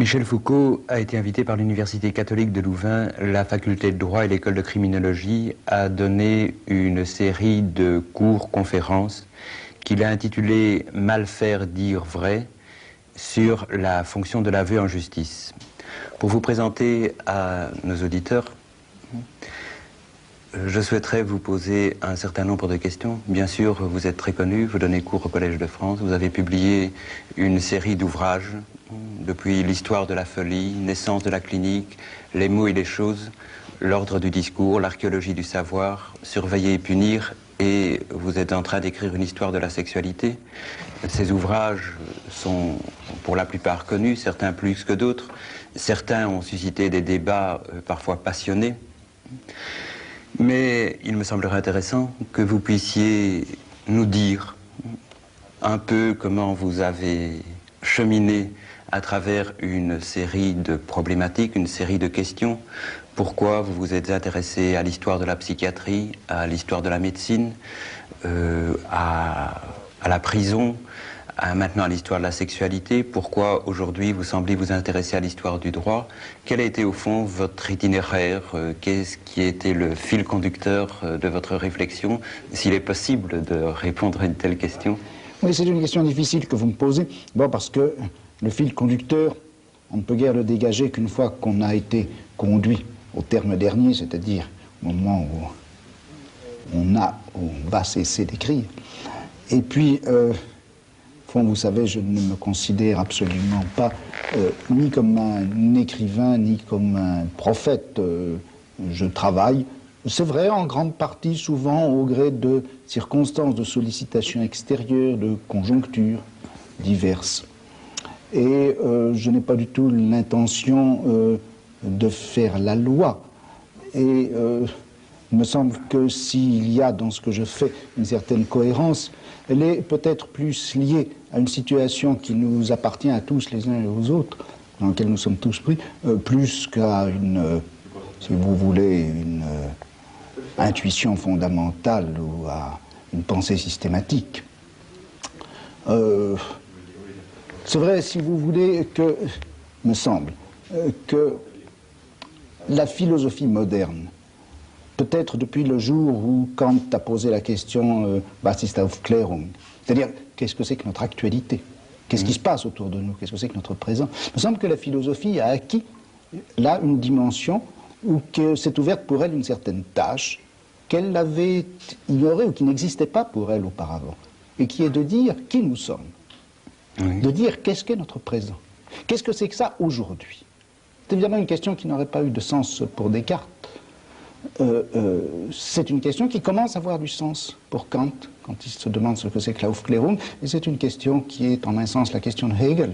Michel Foucault a été invité par l'Université catholique de Louvain, la faculté de droit et l'école de criminologie à donner une série de cours-conférences qu'il a intitulées « Mal faire, dire vrai » sur la fonction de l'aveu en justice. Pour vous présenter à nos auditeurs, je souhaiterais vous poser un certain nombre de questions. Bien sûr, vous êtes très connu, vous donnez cours au Collège de France, vous avez publié une série d'ouvrages depuis l'histoire de la folie, naissance de la clinique, les mots et les choses, l'ordre du discours, l'archéologie du savoir, surveiller et punir, et vous êtes en train d'écrire une histoire de la sexualité. Ces ouvrages sont pour la plupart connus, certains plus que d'autres. Certains ont suscité des débats parfois passionnés. Mais il me semblerait intéressant que vous puissiez nous dire un peu comment vous avez cheminé à travers une série de problématiques, une série de questions. Pourquoi vous vous êtes intéressé à l'histoire de la psychiatrie, à l'histoire de la médecine, à la prison, maintenant à l'histoire de la sexualité. Pourquoi aujourd'hui vous semblez vous intéresser à l'histoire du droit? Quel a été au fond votre itinéraire? Qu'est-ce qui a été le fil conducteur de votre réflexion? S'il est possible de répondre à une telle question. Oui, c'est une question difficile que vous me posez. Bon, parce que le fil conducteur, on ne peut guère le dégager qu'une fois qu'on a été conduit au terme dernier, c'est-à-dire au moment où on va cesser d'écrire. Et puis, vous savez, je ne me considère absolument pas ni comme un écrivain, ni comme un prophète. Je travaille, c'est vrai, en grande partie, souvent, au gré de circonstances, de sollicitations extérieures, de conjonctures diverses. Et je n'ai pas du tout l'intention de faire la loi. Et il me semble que s'il y a dans ce que je fais une certaine cohérence, elle est peut-être plus liée à une situation qui nous appartient à tous les uns et aux autres, dans laquelle nous sommes tous pris, plus qu'à une, si vous voulez, une intuition fondamentale ou à une pensée systématique. C'est vrai, si vous voulez, que, me semble, que la philosophie moderne, peut-être depuis le jour où Kant a posé la question Was ist Aufklärung, c'est-à-dire qu'est-ce que c'est que notre actualité, qu'est-ce qui se passe autour de nous, qu'est-ce que c'est que notre présent, il me semble que la philosophie a acquis là une dimension où que s'est ouverte pour elle une certaine tâche qu'elle avait ignorée ou qui n'existait pas pour elle auparavant, et qui est de dire qui nous sommes, de dire qu'est-ce qu'est notre présent, qu'est-ce que c'est que ça aujourd'hui. C'est évidemment une question qui n'aurait pas eu de sens pour Descartes. C'est une question qui commence à avoir du sens pour Kant, quand il se demande ce que c'est que la Aufklärung, et c'est une question qui est en un sens la question de Hegel.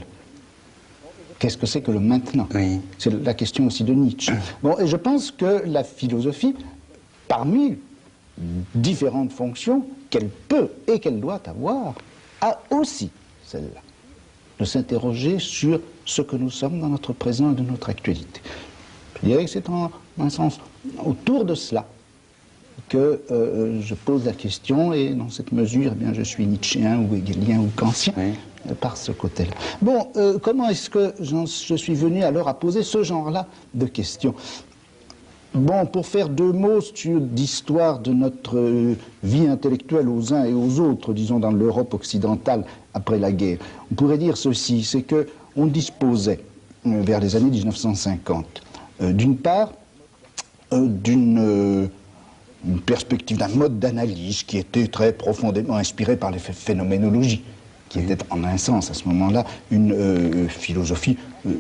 Qu'est-ce que c'est que le maintenant? Oui. C'est la question aussi de Nietzsche. Bon, et je pense que la philosophie, parmi différentes fonctions qu'elle peut et qu'elle doit avoir, a aussi celle-là, de s'interroger sur ce que nous sommes dans notre présent et de notre actualité. Je dirais que c'est en un sens autour de cela que je pose la question, et dans cette mesure, eh bien, je suis nietzschéen ou hegelien ou kantien, oui, par ce côté-là. Bon, comment est-ce que je suis venu alors à poser ce genre-là de questions? Bon, pour faire deux mots sur l'histoire de notre vie intellectuelle aux uns et aux autres, disons dans l'Europe occidentale après la guerre, on pourrait dire ceci, c'est qu'on disposait, vers les années 1950, d'une part, d'une perspective, d'un mode d'analyse qui était très profondément inspiré par les phénoménologies, qui était en un sens à ce moment-là une philosophie,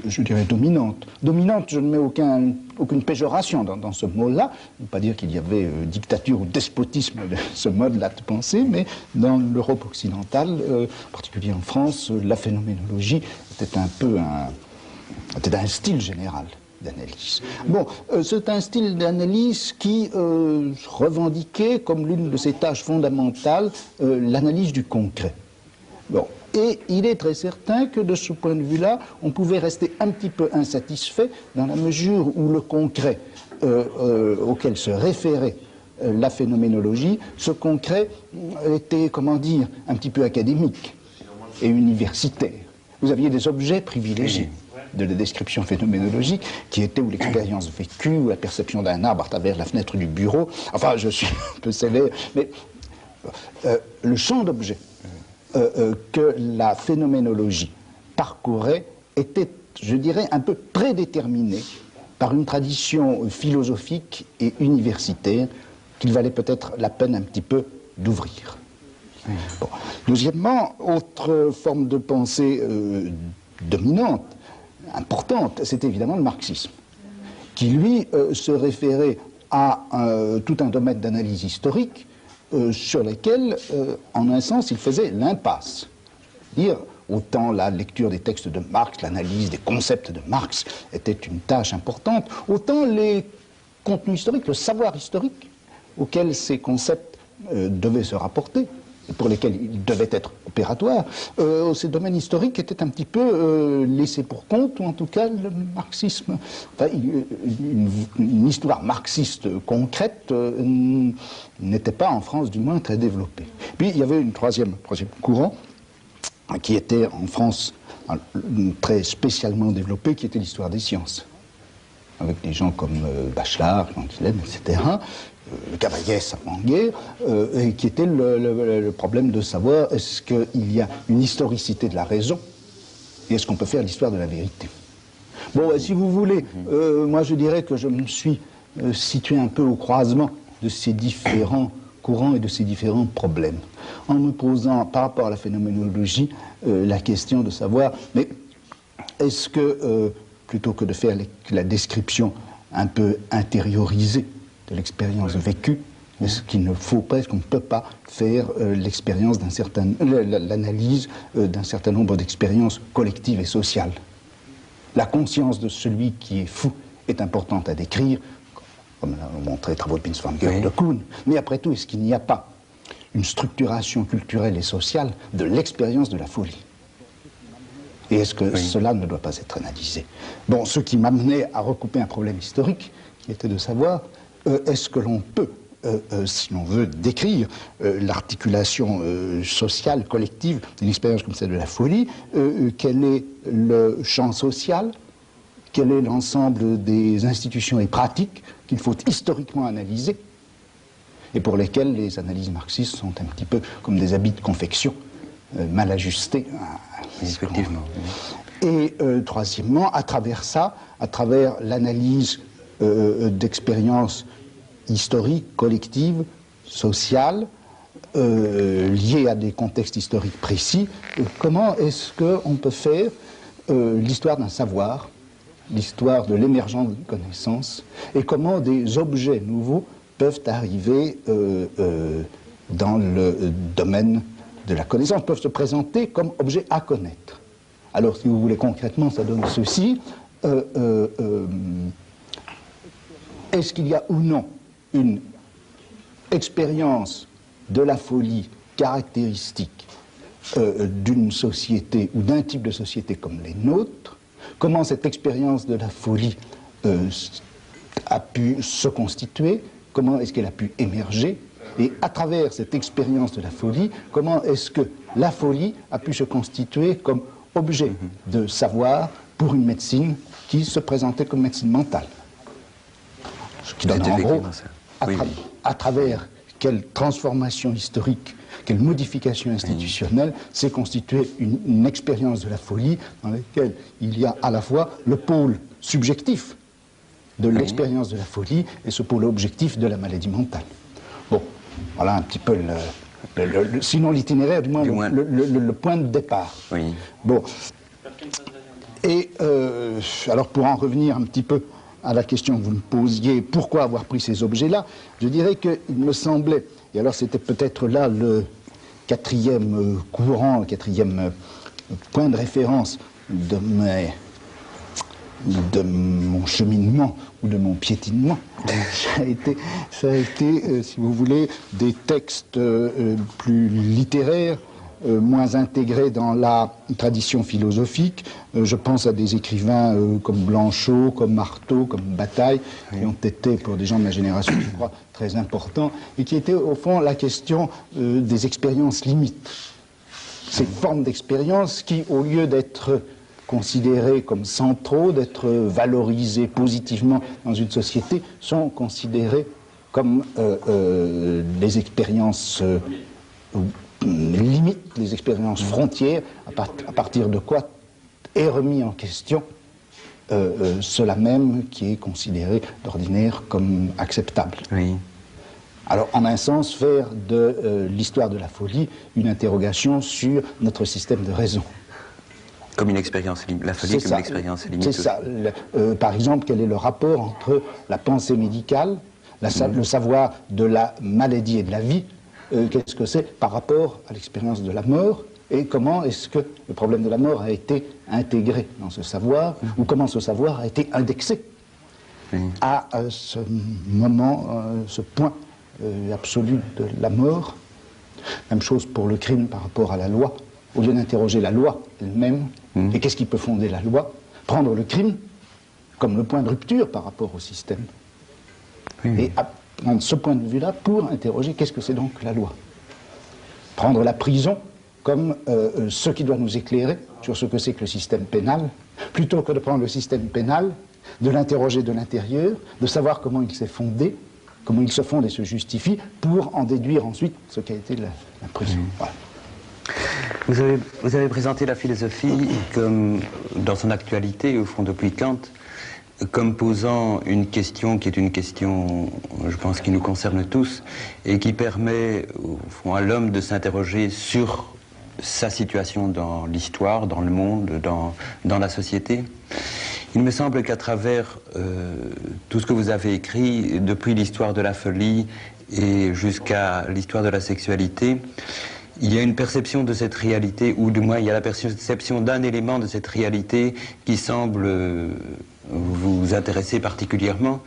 je dirais, dominante. Dominante, je ne mets aucune péjoration dans ce mot-là, ne pas dire qu'il y avait dictature ou despotisme de ce mode-là de pensée, mais dans l'Europe occidentale, en particulier en France, la phénoménologie était un peu était un style général d'analyse. Bon, c'est un style d'analyse qui revendiquait comme l'une de ses tâches fondamentales l'analyse du concret. Bon, et il est très certain que de ce point de vue-là, on pouvait rester un petit peu insatisfait dans la mesure où le concret auquel se référait la phénoménologie, ce concret était, comment dire, un petit peu académique et universitaire. Vous aviez des objets privilégiés. de la description phénoménologique, qui était ou l'expérience vécue, ou la perception d'un arbre à travers la fenêtre du bureau. Enfin, je suis un peu sévère, mais le champ d'objets que la phénoménologie parcourait était, je dirais, un peu prédéterminé par une tradition philosophique et universitaire qu'il valait peut-être la peine un petit peu d'ouvrir. Bon. Deuxièmement, autre forme de pensée dominante, importante, c'était évidemment le marxisme, qui lui se référait à tout un domaine d'analyse historique sur lequel, en un sens, il faisait l'impasse. Dire, autant la lecture des textes de Marx, l'analyse des concepts de Marx était une tâche importante, autant les contenus historiques, le savoir historique auquel ces concepts devaient se rapporter, et pour lesquels ils devaient être opératoires, ces domaines historiques étaient un petit peu laissés pour compte, ou en tout cas le marxisme, enfin, une histoire marxiste concrète n'était pas en France du moins très développée. Puis il y avait un troisième courant qui était en France très spécialement développé, qui était l'histoire des sciences, avec des gens comme Bachelard, Cantilène, etc., Cavaillès avant-guerre, et qui était le problème de savoir est-ce qu'il y a une historicité de la raison et est-ce qu'on peut faire l'histoire de la vérité. Bon, si vous voulez, moi je dirais que je me suis situé un peu au croisement de ces différents courants et de ces différents problèmes, en me posant par rapport à la phénoménologie la question de savoir, mais est-ce que, plutôt que de faire la description un peu intériorisée de l'expérience vécue, est-ce qu'il ne faut pas, est-ce qu'on ne peut pas faire l'expérience d'un certain, l'analyse d'un certain nombre d'expériences collectives et sociales? La conscience de celui qui est fou est importante à décrire, comme l'ont montré les travaux de Binswanger et de Kuhn, mais après tout, est-ce qu'il n'y a pas une structuration culturelle et sociale de l'expérience de la folie? Et est-ce que cela ne doit pas être analysé? Bon, ce qui m'amenait à recouper un problème historique, qui était de savoir, est-ce que l'on peut, si l'on veut décrire l'articulation sociale, collective, d'une expérience comme celle de la folie, quel est le champ social, quel est l'ensemble des institutions et pratiques qu'il faut historiquement analyser, et pour lesquelles les analyses marxistes sont un petit peu comme des habits de confection, mal ajustés. Effectivement. Et troisièmement, à travers ça, à travers l'analyse d'expériences historiques, collectives, sociales, liées à des contextes historiques précis, comment est-ce qu'on peut faire l'histoire d'un savoir, l'histoire de l'émergence d'une connaissance, et comment des objets nouveaux peuvent arriver dans le domaine de la connaissance, peuvent se présenter comme objets à connaître. Alors, si vous voulez, concrètement, ça donne ceci. Est-ce qu'il y a ou non une expérience de la folie caractéristique d'une société ou d'un type de société comme les nôtres? Comment cette expérience de la folie a pu se constituer? Comment est-ce qu'elle a pu émerger? Et à travers cette expérience de la folie, comment est-ce que la folie a pu se constituer comme objet de savoir pour une médecine qui se présentait comme médecine mentale? Ce qui donne en gros, à travers quelle transformation historique, quelle modification institutionnelle s'est constituée une expérience de la folie dans laquelle il y a à la fois le pôle subjectif de l'expérience de la folie et ce pôle objectif de la maladie mentale. Bon, voilà un petit peu sinon l'itinéraire, du moins le point de départ. Oui. Bon. Et alors pour en revenir un petit peu à la question que vous me posiez, pourquoi avoir pris ces objets-là, je dirais qu'il me semblait, et alors c'était peut-être là le quatrième courant, le quatrième point de référence de mon cheminement ou de mon piétinement, ça a été, si vous voulez, des textes plus littéraires, moins intégrés dans la tradition philosophique. Je pense à des écrivains comme Blanchot, comme Marteau, comme Bataille, qui ont été, pour des gens de ma génération, je crois, très importants, et qui étaient, au fond, la question des expériences limites. Ces formes d'expérience qui, au lieu d'être considérés comme centraux, d'être valorisés positivement dans une société, sont considérés comme des expériences limites, des expériences frontières, à partir de quoi est remis en question cela même qui est considéré d'ordinaire comme acceptable. Oui. Alors, en un sens, faire de l'histoire de la folie une interrogation sur notre système de raison. Comme une expérience, la folie comme une expérience limite. C'est ça. Par exemple, quel est le rapport entre la pensée médicale, le savoir de la maladie et de la vie, qu'est-ce que c'est par rapport à l'expérience de la mort, et comment est-ce que le problème de la mort a été intégré dans ce savoir, ou comment ce savoir a été indexé à ce moment, ce point absolu de la mort. Même chose pour le crime par rapport à la loi. Au lieu d'interroger la loi elle-même, et qu'est-ce qui peut fonder la loi, prendre le crime comme le point de rupture par rapport au système. Et prendre ce point de vue-là pour interroger qu'est-ce que c'est donc la loi. Prendre la prison comme ce qui doit nous éclairer sur ce que c'est que le système pénal, plutôt que de prendre le système pénal, de l'interroger de l'intérieur, de savoir comment il s'est fondé, comment il se fonde et se justifie, pour en déduire ensuite ce qu'a été la prison. Voilà. Vous avez présenté la philosophie comme, dans son actualité, au fond, depuis Kant, comme posant une question qui est une question, je pense, qui nous concerne tous, et qui permet, au fond, à l'homme de s'interroger sur sa situation dans l'histoire, dans le monde, dans la société. Il me semble qu'à travers tout ce que vous avez écrit, depuis l'histoire de la folie et jusqu'à l'histoire de la sexualité, il y a une perception de cette réalité, ou du moins il y a la perception d'un élément de cette réalité qui semble vous intéresser particulièrement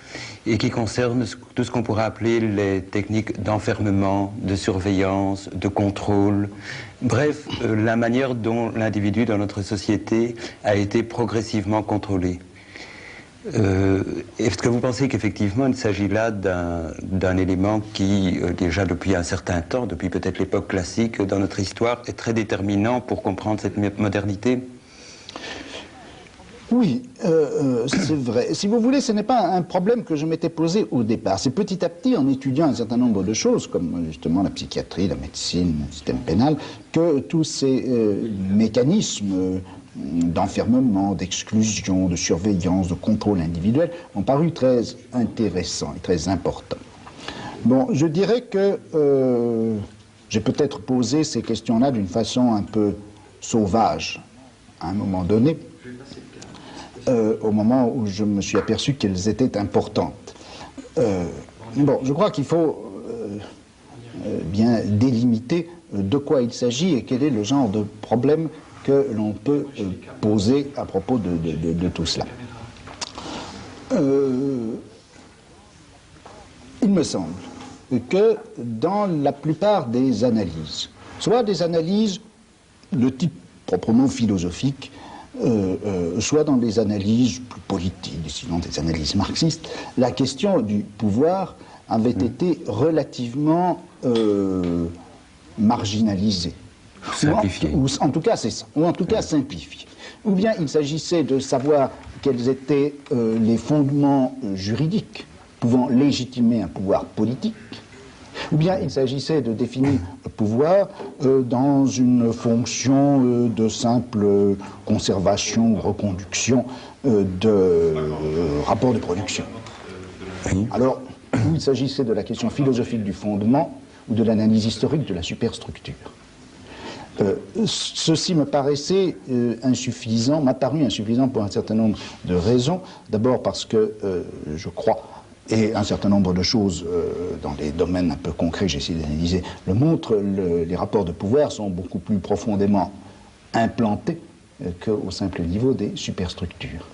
et qui concerne tout ce qu'on pourrait appeler les techniques d'enfermement, de surveillance, de contrôle, bref, la manière dont l'individu dans notre société a été progressivement contrôlé. Est-ce que vous pensez qu'effectivement il s'agit là d'un élément qui, déjà depuis un certain temps, depuis peut-être l'époque classique dans notre histoire, est très déterminant pour comprendre cette modernité ? Oui, c'est vrai. Si vous voulez, ce n'est pas un problème que je m'étais posé au départ. C'est petit à petit, en étudiant un certain nombre de choses, comme justement la psychiatrie, la médecine, le système pénal, que tous ces mécanismes d'enfermement, d'exclusion, de surveillance, de contrôle individuel ont paru très intéressants et très importants. Bon, je dirais que j'ai peut-être posé ces questions-là d'une façon un peu sauvage à un moment donné, au moment où je me suis aperçu qu'elles étaient importantes. Bon, je crois qu'il faut bien délimiter de quoi il s'agit et quel est le genre de problème que l'on peut poser à propos de tout cela. Il me semble que dans la plupart des analyses, soit des analyses de type proprement philosophique, soit dans des analyses plus politiques, sinon des analyses marxistes, la question du pouvoir avait été relativement marginalisée. Ou en tout cas, c'est ça. Ou en tout cas, simplifiée. Ou bien il s'agissait de savoir quels étaient les fondements juridiques pouvant légitimer un pouvoir politique, ou bien il s'agissait de définir le pouvoir dans une fonction de simple conservation ou reconduction de rapports de production. Alors, ou il s'agissait de la question philosophique du fondement, ou de l'analyse historique de la superstructure. Ceci me paraissait insuffisant, m'a paru insuffisant pour un certain nombre de raisons. D'abord parce que je crois, et un certain nombre de choses dans les domaines un peu concrets que j'ai essayé d'analyser le montrent, les rapports de pouvoir sont beaucoup plus profondément implantés qu'au simple niveau des superstructures.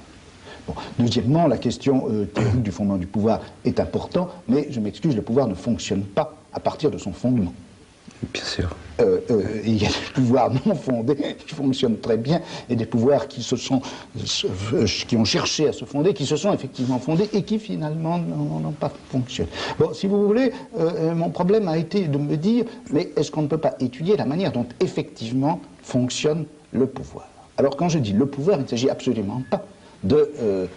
Bon. Deuxièmement, la question théorique du fondement du pouvoir est importante, mais je m'excuse, le pouvoir ne fonctionne pas à partir de son fondement. Bien sûr. Il y a des pouvoirs non fondés qui fonctionnent très bien et des pouvoirs qui ont cherché à se fonder, qui se sont effectivement fondés et qui finalement n'ont pas fonctionné. Bon, si vous voulez, mon problème a été de me dire, mais est-ce qu'on ne peut pas étudier la manière dont effectivement fonctionne le pouvoir ? Alors quand je dis le pouvoir, il ne s'agit absolument pas de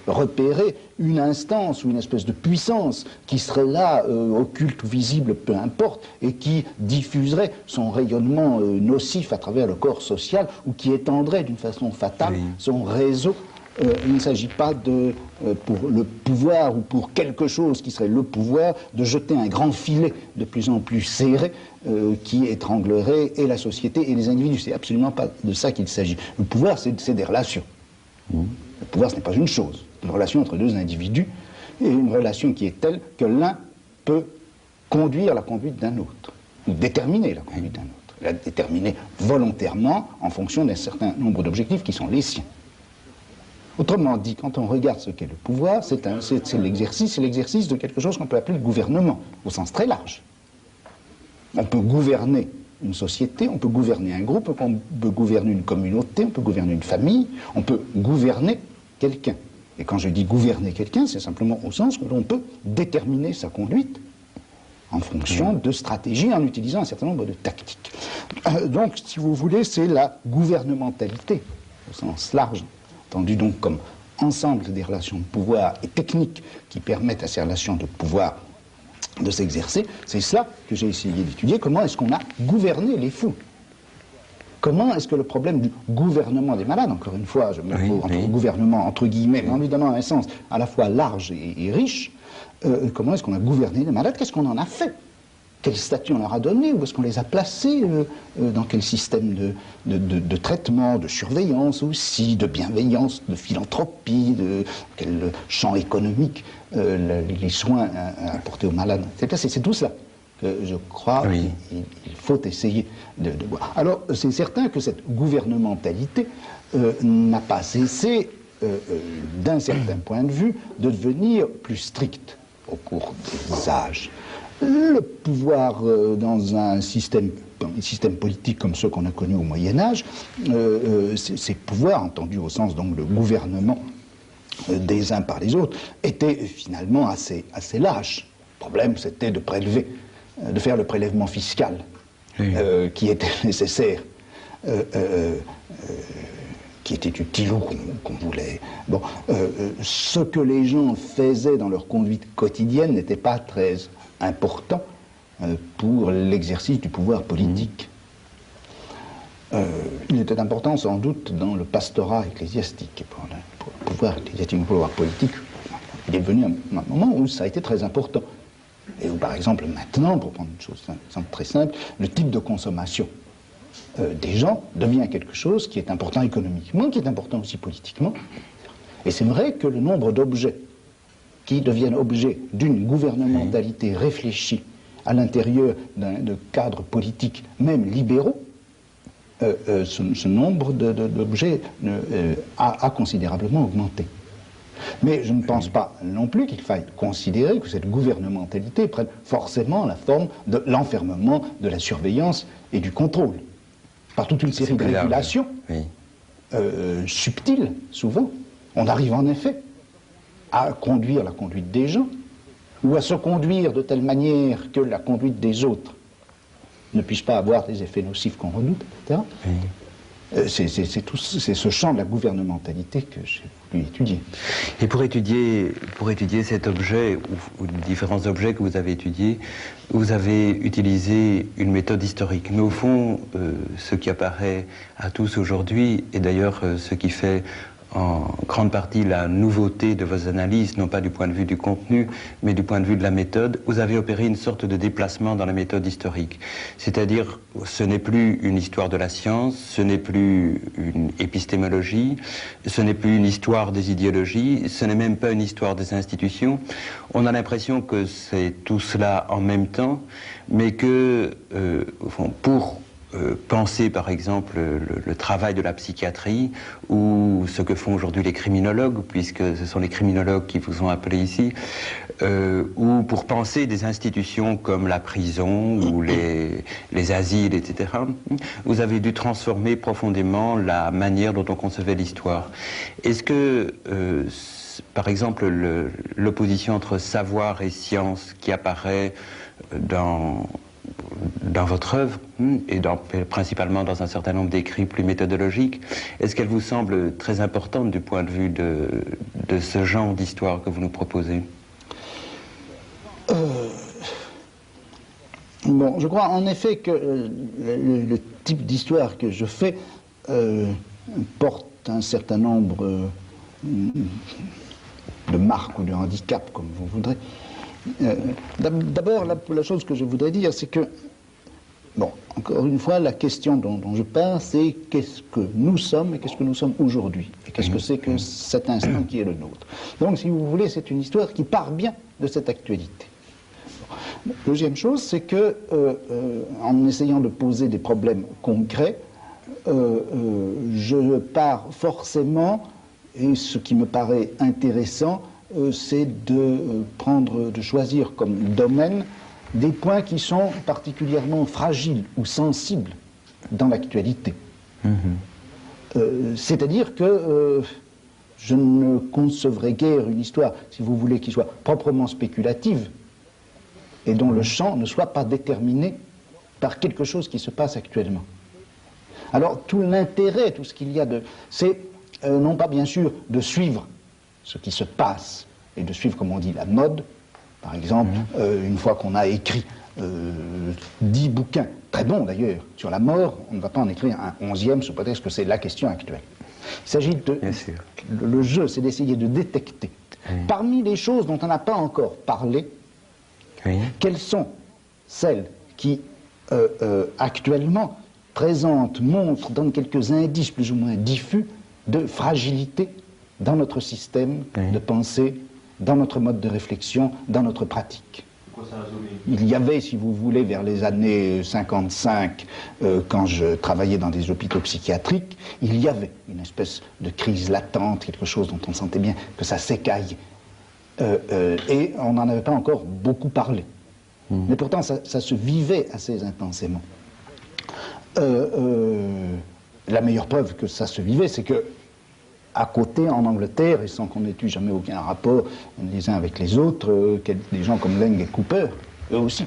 repérer une instance ou une espèce de puissance qui serait là, occulte ou visible, peu importe, et qui diffuserait son rayonnement nocif à travers le corps social ou qui étendrait d'une façon fatale son réseau. Il ne s'agit pas de, pour le pouvoir ou pour quelque chose qui serait le pouvoir, de jeter un grand filet de plus en plus serré qui étranglerait et la société et les individus. C'est absolument pas de ça qu'il s'agit. Le pouvoir, c'est des relations. Le pouvoir, ce n'est pas une chose. C'est une relation entre deux individus, et une relation qui est telle que l'un peut conduire la conduite d'un autre, ou déterminer la conduite d'un autre, la déterminer volontairement en fonction d'un certain nombre d'objectifs qui sont les siens. Autrement dit, quand on regarde ce qu'est le pouvoir, c'est l'exercice de quelque chose qu'on peut appeler le gouvernement, au sens très large. On peut gouverner une société, on peut gouverner un groupe, on peut gouverner une communauté, on peut gouverner une famille, on peut gouverner quelqu'un. Et quand je dis gouverner quelqu'un, c'est simplement au sens où l'on peut déterminer sa conduite en fonction de stratégies, en utilisant un certain nombre de tactiques. Donc, si vous voulez, c'est la gouvernementalité, au sens large, entendu donc comme ensemble des relations de pouvoir et techniques qui permettent à ces relations de pouvoir de s'exercer. C'est cela que j'ai essayé d'étudier. Comment est-ce qu'on a gouverné les fous? Comment est-ce que le problème du gouvernement des malades, encore une fois, je mets entre gouvernement entre guillemets, mais en lui donnant un sens à la fois large et riche, comment est-ce qu'on a gouverné les malades? Qu'est-ce qu'on en a fait? Quel statut on leur a donné? Où est-ce qu'on les a placés? Dans quel système de traitement, de surveillance aussi, de bienveillance, de philanthropie, de quel champ économique les soins apportés aux malades? C'est tout cela que je crois qu'il faut essayer de voir. Alors, c'est certain que cette gouvernementalité n'a pas cessé, d'un certain point de vue, de devenir plus stricte au cours des âges. Le pouvoir dans un système politique comme ceux qu'on a connus au Moyen-Âge, ces pouvoirs, entendus au sens donc de gouvernement des uns par les autres, étaient finalement assez lâches. Le problème, c'était de prélever, de faire le prélèvement fiscal qui était nécessaire, qui était utile ou qu'on voulait. Bon, ce que les gens faisaient dans leur conduite quotidienne n'était pas très important pour l'exercice du pouvoir politique. Il était important sans doute dans le pastorat ecclésiastique. Pour le pouvoir ecclésiastique, le pouvoir politique, il est devenu un moment où ça a été très important. Et où, par exemple, maintenant, pour prendre une chose très simple, le type de consommation des gens devient quelque chose qui est important économiquement, qui est important aussi politiquement. Et c'est vrai que le nombre d'objets qui deviennent objets d'une gouvernementalité réfléchie à l'intérieur de cadres politiques, même libéraux, ce nombre d'objets a considérablement augmenté. Mais je ne pense pas non plus qu'il faille considérer que cette gouvernementalité prenne forcément la forme de l'enfermement, de la surveillance et du contrôle. Par toute une série de régulations subtiles, souvent, on arrive en effet à conduire la conduite des gens, ou à se conduire de telle manière que la conduite des autres ne puisse pas avoir des effets nocifs qu'on redoute, etc. C'est ce champ de la gouvernementalité que j'ai voulu étudier. Et pour étudier cet objet, ou différents objets que vous avez étudiés, vous avez utilisé une méthode historique. Mais au fond, ce qui apparaît à tous aujourd'hui, et d'ailleurs ce qui fait en grande partie la nouveauté de vos analyses, non pas du point de vue du contenu, mais du point de vue de la méthode, vous avez opéré une sorte de déplacement dans la méthode historique. C'est-à-dire, ce n'est plus une histoire de la science, ce n'est plus une épistémologie, ce n'est plus une histoire des idéologies, ce n'est même pas une histoire des institutions. On a l'impression que c'est tout cela en même temps, mais que, au fond, pour penser par exemple le travail de la psychiatrie ou ce que font aujourd'hui les criminologues, puisque ce sont les criminologues qui vous ont appelé ici, ou pour penser des institutions comme la prison ou les asiles, etc. Vous avez dû transformer profondément la manière dont on concevait l'histoire. Est-ce que, par exemple, l'opposition entre savoir et science qui apparaît dans dans votre œuvre, et principalement dans un certain nombre d'écrits plus méthodologiques, est-ce qu'elle vous semble très importante du point de vue de ce genre d'histoire que vous nous proposez? Bon, je crois en effet que le type d'histoire que je fais porte un certain nombre de marques ou de handicaps, comme vous voudrez. D'abord, la chose que je voudrais dire, c'est que, bon, encore une fois, la question dont je parle, c'est qu'est-ce que nous sommes et qu'est-ce que nous sommes aujourd'hui, et qu'est-ce que c'est que cet instant qui est le nôtre. Donc, si vous voulez, c'est une histoire qui part bien de cette actualité. Deuxième chose, c'est que, en essayant de poser des problèmes concrets, je pars forcément, et ce qui me paraît intéressant, c'est de choisir comme domaine des points qui sont particulièrement fragiles ou sensibles dans l'actualité. C'est-à-dire que je ne concevrai guère une histoire, si vous voulez, qui soit proprement spéculative et dont le champ ne soit pas déterminé par quelque chose qui se passe actuellement. Alors tout l'intérêt, tout ce qu'il y a de... c'est non pas bien sûr de suivre ce qui se passe et de suivre, comme on dit, la mode. Par exemple, une fois qu'on a écrit 10 bouquins, très bons d'ailleurs, sur la mort, on ne va pas en écrire un 11e sous prétexte que c'est la question actuelle. Il s'agit de... Le jeu, c'est d'essayer de détecter, parmi les choses dont on n'a pas encore parlé, quelles sont celles qui, actuellement, présentent, montrent, donnent quelques indices plus ou moins diffus de fragilité dans notre système de pensée, dans notre mode de réflexion, dans notre pratique. Il y avait, si vous voulez, vers les années 55, quand je travaillais dans des hôpitaux psychiatriques, il y avait une espèce de crise latente, quelque chose dont on sentait bien que ça s'écaillait. Et on n'en avait pas encore beaucoup parlé. Mais pourtant, ça se vivait assez intensément. La meilleure preuve que ça se vivait, c'est que à côté, en Angleterre, et sans qu'on n'ait eu jamais aucun rapport les uns avec les autres, des gens comme Laing et Cooper, eux aussi,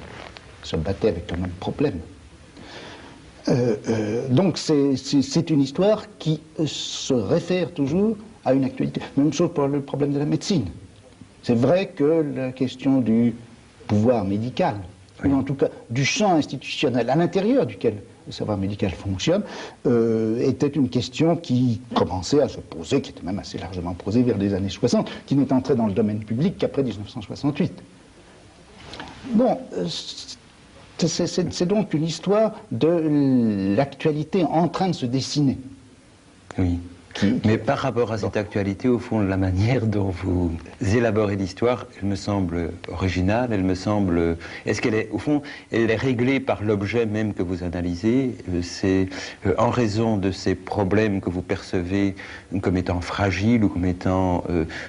se battaient avec le même problème. Donc c'est une histoire qui se réfère toujours à une actualité. Même chose pour le problème de la médecine. C'est vrai que la question du pouvoir médical, ou en tout cas du champ institutionnel à l'intérieur duquel le savoir médical fonctionne, était une question qui commençait à se poser, qui était même assez largement posée vers les années 60, qui n'est entrée dans le domaine public qu'après 1968. Bon, c'est donc une histoire de l'actualité en train de se dessiner. Oui. Mais par rapport à cette actualité, au fond, la manière dont vous élaborez l'histoire, elle me semble originale, elle me semble... Est-ce qu'elle est, au fond, elle est réglée par l'objet même que vous analysez? C'est en raison de ces problèmes que vous percevez comme étant fragiles ou comme étant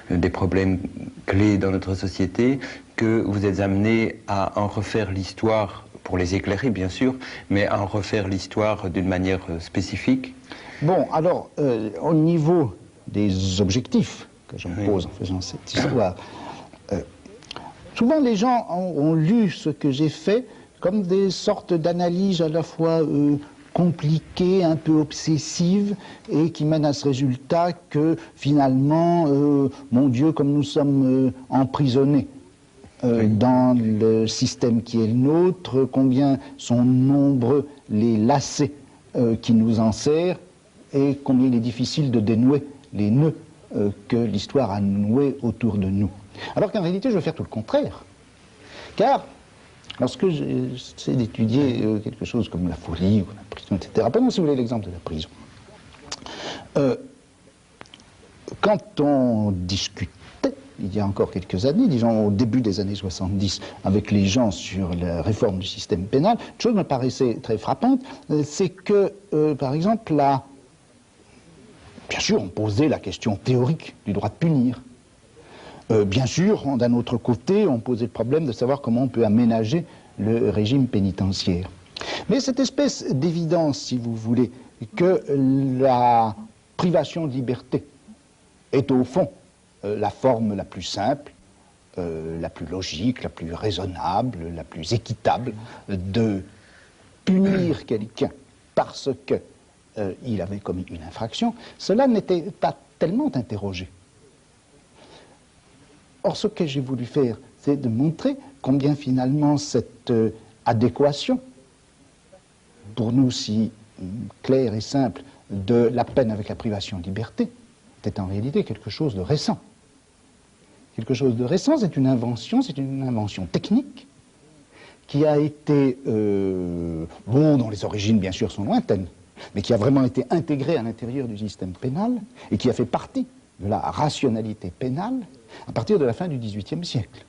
des problèmes clés dans notre société que vous êtes amené à en refaire l'histoire, pour les éclairer bien sûr, mais à en refaire l'histoire d'une manière spécifique? Bon, alors, au niveau des objectifs que je me pose en faisant cette histoire, souvent les gens ont lu ce que j'ai fait comme des sortes d'analyses à la fois compliquées, un peu obsessives, et qui mènent à ce résultat que finalement, mon Dieu, comme nous sommes emprisonnés dans le système qui est le nôtre, combien sont nombreux les lacets qui nous enserrent, et combien il est difficile de dénouer les nœuds que l'histoire a noués autour de nous. Alors qu'en réalité, je veux faire tout le contraire. Car, lorsque j'essaie d'étudier quelque chose comme la folie ou la prison, etc., prenons si vous voulez l'exemple de la prison. Quand on discutait, il y a encore quelques années, disons au début des années 70, avec les gens sur la réforme du système pénal, une chose me paraissait très frappante, c'est que, par exemple, bien sûr, on posait la question théorique du droit de punir. Bien sûr, d'un autre côté, on posait le problème de savoir comment on peut aménager le régime pénitentiaire. Mais cette espèce d'évidence, si vous voulez, que la privation de liberté est au fond la forme la plus simple la plus logique, la plus raisonnable, la plus équitable de punir quelqu'un parce que il avait commis une infraction, cela n'était pas tellement interrogé. Or, ce que j'ai voulu faire, c'est de montrer combien finalement cette adéquation, pour nous si claire et simple, de la peine avec la privation de liberté, était en réalité quelque chose de récent. Quelque chose de récent, c'est une invention technique qui a été, dont les origines bien sûr sont lointaines, mais qui a vraiment été intégrée à l'intérieur du système pénal et qui a fait partie de la rationalité pénale à partir de la fin du XVIIIe siècle.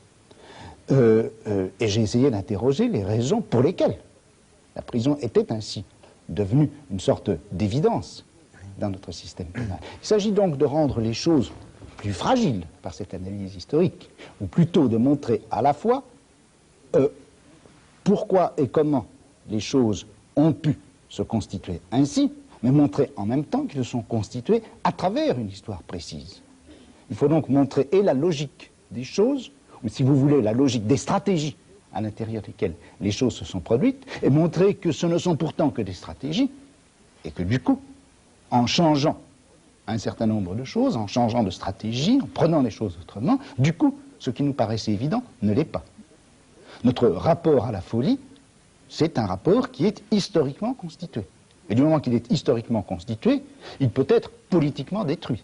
Et j'ai essayé d'interroger les raisons pour lesquelles la prison était ainsi devenue une sorte d'évidence dans notre système pénal. Il s'agit donc de rendre les choses plus fragiles par cette analyse historique, ou plutôt de montrer à la fois pourquoi et comment les choses ont pu se constituer ainsi, mais montrer en même temps qu'elles sont constituées à travers une histoire précise. Il faut donc montrer et la logique des choses, ou si vous voulez, la logique des stratégies à l'intérieur desquelles les choses se sont produites, et montrer que ce ne sont pourtant que des stratégies, et que du coup, en changeant un certain nombre de choses, en changeant de stratégie, en prenant les choses autrement, du coup, ce qui nous paraissait évident ne l'est pas. Notre rapport à la folie, c'est un rapport qui est historiquement constitué. Et du moment qu'il est historiquement constitué, il peut être politiquement détruit.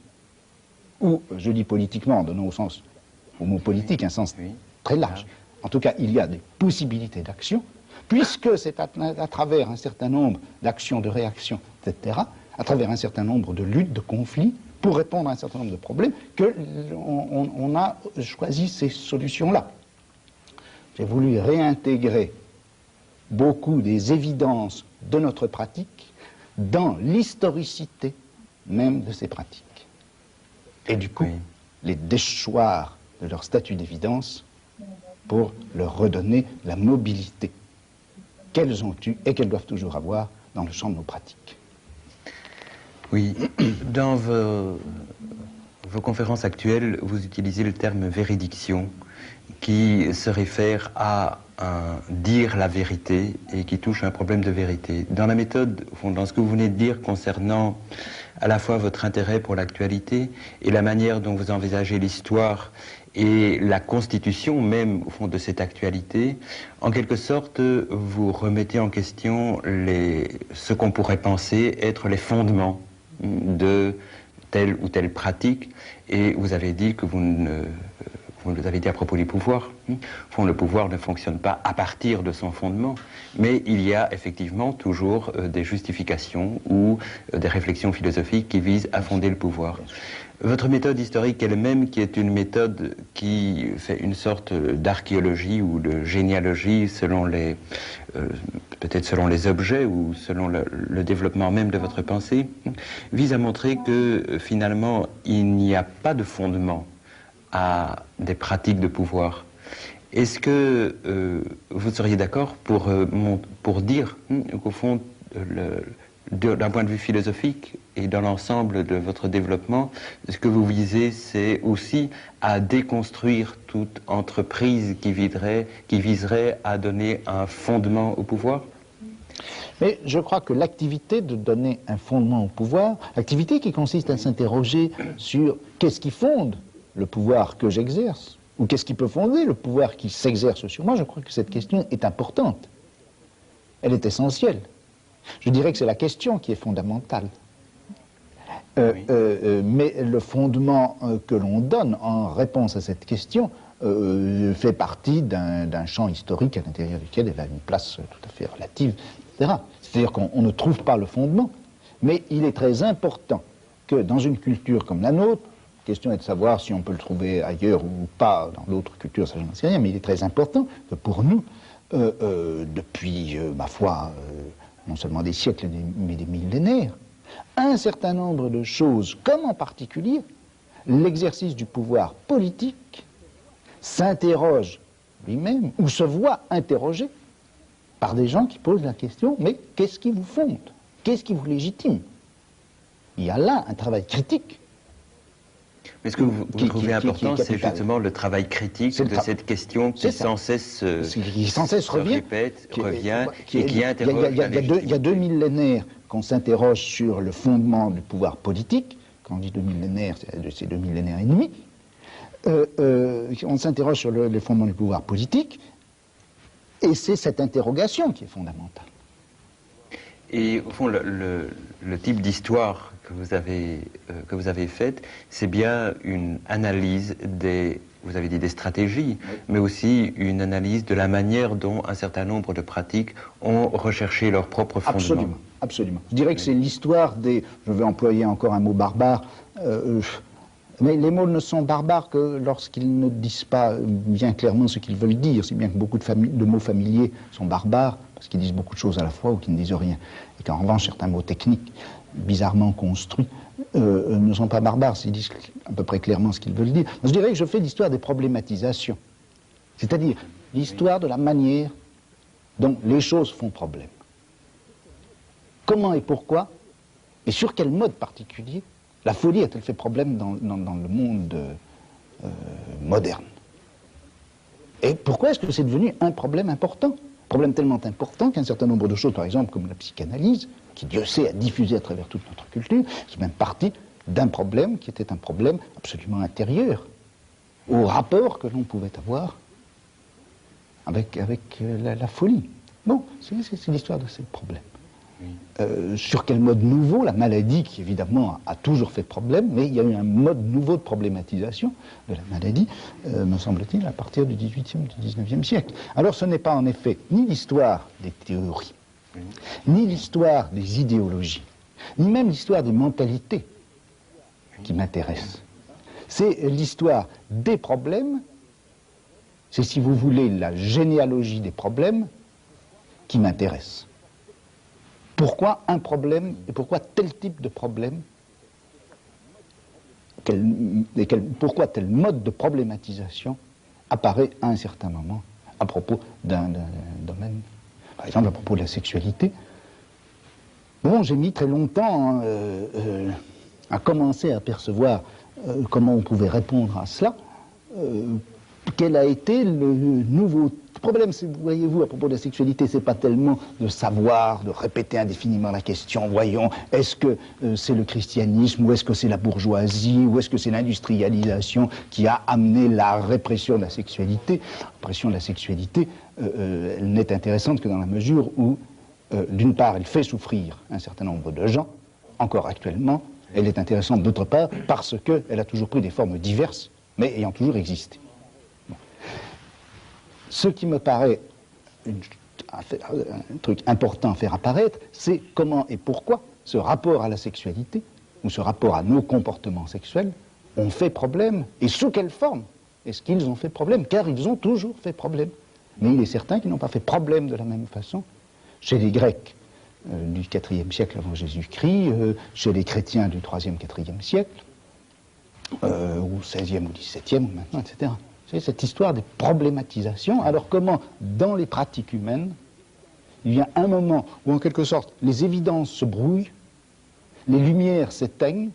Ou, je dis politiquement, en donnant au mot politique un sens très large. En tout cas, il y a des possibilités d'action, puisque c'est à travers un certain nombre d'actions, de réactions, etc., à travers un certain nombre de luttes, de conflits, pour répondre à un certain nombre de problèmes, qu'on a choisi ces solutions-là. J'ai voulu réintégrer beaucoup des évidences de notre pratique dans l'historicité même de ces pratiques. Et du coup, les déchoir de leur statut d'évidence pour leur redonner la mobilité qu'elles ont eue et qu'elles doivent toujours avoir dans le champ de nos pratiques. Oui, dans vos conférences actuelles, vous utilisez le terme véridiction, qui se réfère à dire la vérité et qui touche à un problème de vérité. Dans la méthode, dans ce que vous venez de dire concernant à la fois votre intérêt pour l'actualité et la manière dont vous envisagez l'histoire et la constitution même, au fond, de cette actualité, en quelque sorte, vous remettez en question ce qu'on pourrait penser être les fondements de telle ou telle pratique, et vous avez dit que vous nous avez dit à propos du pouvoir, le pouvoir ne fonctionne pas à partir de son fondement, mais il y a effectivement toujours des justifications ou des réflexions philosophiques qui visent à fonder le pouvoir. Votre méthode historique elle-même, qui est une méthode qui fait une sorte d'archéologie ou de généalogie selon peut-être selon les objets ou selon le développement même de votre pensée, vise à montrer que finalement il n'y a pas de fondement à des pratiques de pouvoir. Est-ce que vous seriez d'accord pour dire qu'au fond, d'un point de vue philosophique et dans l'ensemble de votre développement, ce que vous visez, c'est aussi à déconstruire toute entreprise qui viserait à donner un fondement au pouvoir? Mais je crois que l'activité de donner un fondement au pouvoir, l'activité qui consiste à s'interroger sur qu'est-ce qui fonde le pouvoir que j'exerce, ou qu'est-ce qui peut fonder le pouvoir qui s'exerce sur moi, je crois que cette question est importante. Elle est essentielle. Je dirais que c'est la question qui est fondamentale. Mais le fondement que l'on donne en réponse à cette question fait partie d'un champ historique à l'intérieur duquel elle a une place tout à fait relative, etc. C'est-à-dire qu'on ne trouve pas le fondement, mais il est très important que dans une culture comme la nôtre, la question est de savoir si on peut le trouver ailleurs ou pas dans d'autres cultures, ça je n'en sais rien, mais il est très important que pour nous, depuis, ma foi, non seulement des siècles, mais des millénaires, un certain nombre de choses, comme en particulier l'exercice du pouvoir politique, s'interroge lui-même, ou se voit interrogé par des gens qui posent la question, mais qu'est-ce qui vous fonde? Qu'est-ce qui vous légitime? Il y a là un travail critique. Mais ce que vous trouvez important, c'est justement le travail critique de cette question qui sans cesse revient et qui interroge la légitimité. Il y a 2 millénaires qu'on s'interroge sur le fondement du pouvoir politique. Quand on dit 2 millénaires, c'est 2 millénaires et demi. On s'interroge sur le fondement du pouvoir politique, et c'est cette interrogation qui est fondamentale. Et au fond, le type d'histoire que vous avez faite, c'est bien une analyse vous avez dit des stratégies, oui, mais aussi une analyse de la manière dont un certain nombre de pratiques ont recherché leur propre fondement. Absolument, absolument. Je dirais que c'est l'histoire des... Je vais employer encore un mot barbare. Mais les mots ne sont barbares que lorsqu'ils ne disent pas bien clairement ce qu'ils veulent dire, si bien que beaucoup de mots familiers sont barbares, parce qu'ils disent beaucoup de choses à la fois ou qu'ils ne disent rien. Et qu'en revanche, certains mots techniques, bizarrement construits, ne sont pas barbares, s'ils disent à peu près clairement ce qu'ils veulent dire. Je dirais que je fais l'histoire des problématisations, c'est-à-dire l'histoire de la manière dont les choses font problème. Comment et pourquoi, et sur quel mode particulier, la folie a-t-elle fait problème dans le monde moderne? Et pourquoi est-ce que c'est devenu un problème important? Un problème tellement important qu'un certain nombre de choses, par exemple comme la psychanalyse, qui Dieu sait a diffusé à travers toute notre culture, c'est même partie d'un problème qui était un problème absolument intérieur au rapport que l'on pouvait avoir avec la folie. Bon, c'est l'histoire de ces problèmes. Sur quel mode nouveau, la maladie qui évidemment a toujours fait problème, mais il y a eu un mode nouveau de problématisation de la maladie, me semble-t-il, à partir du XVIIIe, du XIXe siècle. Alors ce n'est pas en effet ni l'histoire des théories, ni l'histoire des idéologies, ni même l'histoire des mentalités qui m'intéresse. C'est l'histoire des problèmes, c'est si vous voulez la généalogie des problèmes qui m'intéresse. Pourquoi un problème et pourquoi tel type de problème, pourquoi tel mode de problématisation apparaît à un certain moment à propos d'un domaine, par exemple à propos de la sexualité. Bon, j'ai mis très longtemps à commencer à percevoir comment on pouvait répondre à cela. Quel a été le nouveau problème, voyez-vous, à propos de la sexualité, c'est pas tellement de savoir, de répéter indéfiniment la question, voyons, est-ce que c'est le christianisme, ou est-ce que c'est la bourgeoisie, ou est-ce que c'est l'industrialisation qui a amené la répression de la sexualité? La répression de la sexualité, elle n'est intéressante que dans la mesure où, d'une part, elle fait souffrir un certain nombre de gens, encore actuellement, elle est intéressante d'autre part, parce qu'elle a toujours pris des formes diverses, mais ayant toujours existé. Ce qui me paraît un truc important à faire apparaître, c'est comment et pourquoi ce rapport à la sexualité, ou ce rapport à nos comportements sexuels, ont fait problème, et sous quelle forme est-ce qu'ils ont fait problème, car ils ont toujours fait problème. Mais il est certain qu'ils n'ont pas fait problème de la même façon chez les Grecs du IVe siècle avant Jésus-Christ, chez les chrétiens du IIIe, IVe siècle, ou XVIe ou XVIIe, maintenant, etc. C'est cette histoire des problématisations. Alors comment, dans les pratiques humaines, il y a un moment où, en quelque sorte, les évidences se brouillent, les lumières s'éteignent,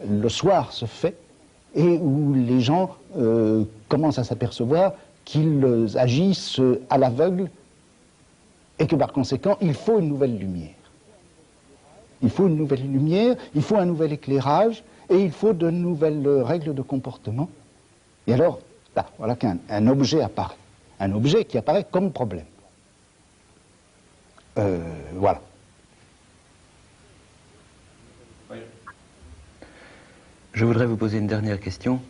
le soir se fait, et où les gens commencent à s'apercevoir qu'ils agissent à l'aveugle, et que par conséquent, il faut une nouvelle lumière. Il faut une nouvelle lumière, il faut un nouvel éclairage, et il faut de nouvelles règles de comportement. Et alors, là, voilà qu'un objet apparaît. Un objet qui apparaît comme problème. Voilà. Oui. Je voudrais vous poser une dernière question.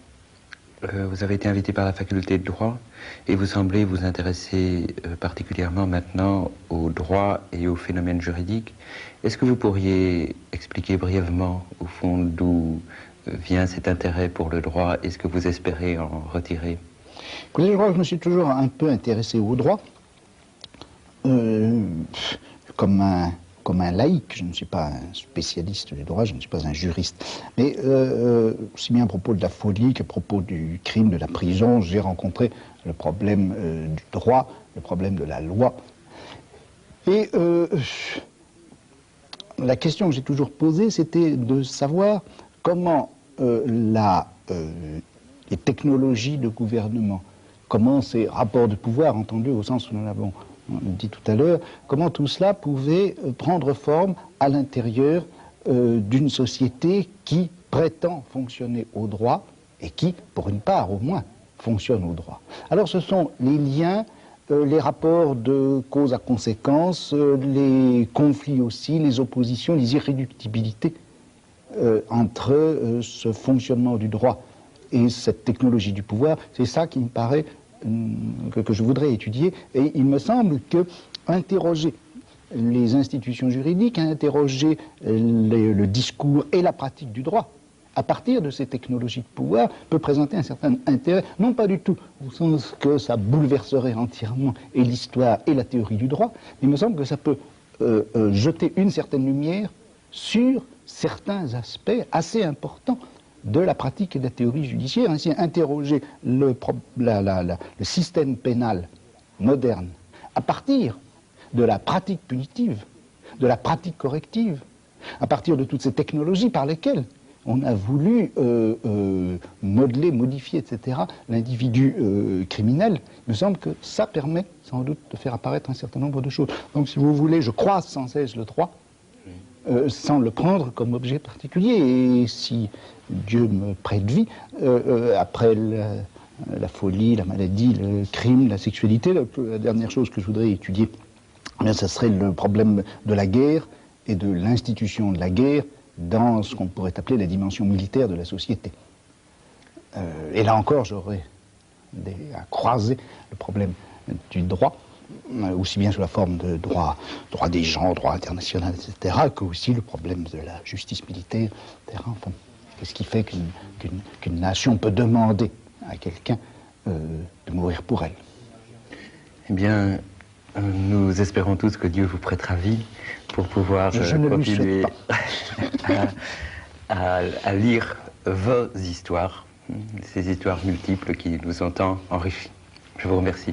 Vous avez été invité par la faculté de droit et vous semblez vous intéresser particulièrement maintenant au droit et aux phénomènes juridiques. Est-ce que vous pourriez expliquer brièvement, au fond, d'où vient cet intérêt pour le droit et ce que vous espérez en retirer? Écoutez, je crois que je me suis toujours un peu intéressé au droit, comme un laïc. Je ne suis pas un spécialiste du droit, je ne suis pas un juriste. Mais aussi bien à propos de la folie qu'à propos du crime, de la prison, j'ai rencontré le problème du droit, le problème de la loi. Et la question que j'ai toujours posée, c'était de savoir comment les technologies de gouvernement, comment ces rapports de pouvoir, entendus au sens où nous l'avons dit tout à l'heure, comment tout cela pouvait prendre forme à l'intérieur d'une société qui prétend fonctionner au droit et qui, pour une part au moins, fonctionne au droit. Alors ce sont les liens, les rapports de cause à conséquence, les conflits aussi, les oppositions, les irréductibilités entre ce fonctionnement du droit et cette technologie du pouvoir. C'est ça qui me paraît que je voudrais étudier, et il me semble que interroger les institutions juridiques, interroger le discours et la pratique du droit à partir de ces technologies de pouvoir peut présenter un certain intérêt, non pas du tout au sens que ça bouleverserait entièrement et l'histoire et la théorie du droit, mais il me semble que ça peut jeter une certaine lumière sur certains aspects assez importants de la pratique et de la théorie judiciaire, ainsi interroger le système pénal moderne à partir de la pratique punitive, de la pratique corrective, à partir de toutes ces technologies par lesquelles on a voulu modeler, modifier, etc., l'individu criminel. Il me semble que ça permet sans doute de faire apparaître un certain nombre de choses. Donc si vous voulez, je croise sans cesse le droit, sans le prendre comme objet particulier. Et si Dieu me prête vie, après la folie, la maladie, le crime, la sexualité, la dernière chose que je voudrais étudier, eh bien, ça serait le problème de la guerre et de l'institution de la guerre dans ce qu'on pourrait appeler la dimension militaire de la société. Et là encore, j'aurais à croiser le problème du droit, aussi bien sous la forme de droit des gens, droit international, etc., que aussi le problème de la justice militaire, etc. Enfin, qu'est-ce qui fait qu'une nation peut demander à quelqu'un de mourir pour elle? Eh bien, nous espérons tous que Dieu vous prêtera vie pour pouvoir continuer à lire vos histoires, ces histoires multiples qui nous ont tant enrichis. Je vous remercie.